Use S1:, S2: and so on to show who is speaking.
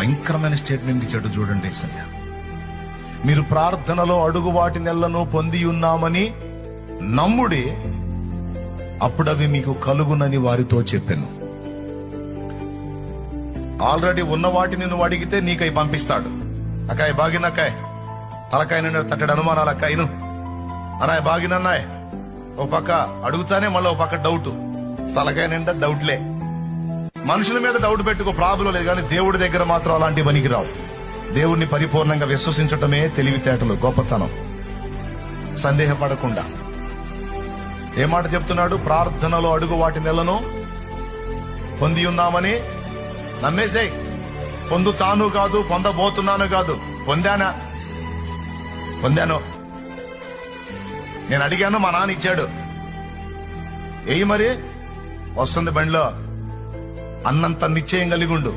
S1: భయంకరమైన స్టేట్మెంట్ ఇచ్చాడు చూడండి యేసయ్య. మీరు ప్రార్థనలో అడుగు వాటి నెలను పొంది ఉన్నామని నమ్ముడి, అప్పుడవి మీకు కలుగునని వారితో చెప్పాను. ఆల్రెడీ ఉన్న వాటిని నువ్వు అడిగితే నీకై పంపిస్తాడు. అక్కాయ్ బాగినక్కాయ్, తలకాయ నిండా తట్టడి అనుమానాలు అక్కాయను అనాయ్ బాగినన్నాయ్. ఓ పక్క అడుగుతానే మళ్ళీ ఓ పక్క డౌట్, తలకాయ నిండా డౌట్లే. మనుషుల మీద డౌట్ పెట్టుకో, ప్రాబ్లం లేదు, కానీ దేవుడి దగ్గర మాత్రం అలాంటి పనికిరావు. దేవుణ్ణి పరిపూర్ణంగా విశ్వసించటమే తెలివితేటలు, గొప్పతనం. సందేహపడకుండా ఏ మాట చెప్తున్నాడు? ప్రార్థనలో అడుగు వాటి నెలను పొంది ఉన్నామని నమ్మేసే. పొందుతాను కాదు, పొందబోతున్నాను కాదు, పొందాను. నేను అడిగాను, మా నాన్న ఇచ్చాడు. ఏయి మరి వస్తుంది బండిలో, అన్నంత నిశ్చయం కలిగి ఉండు.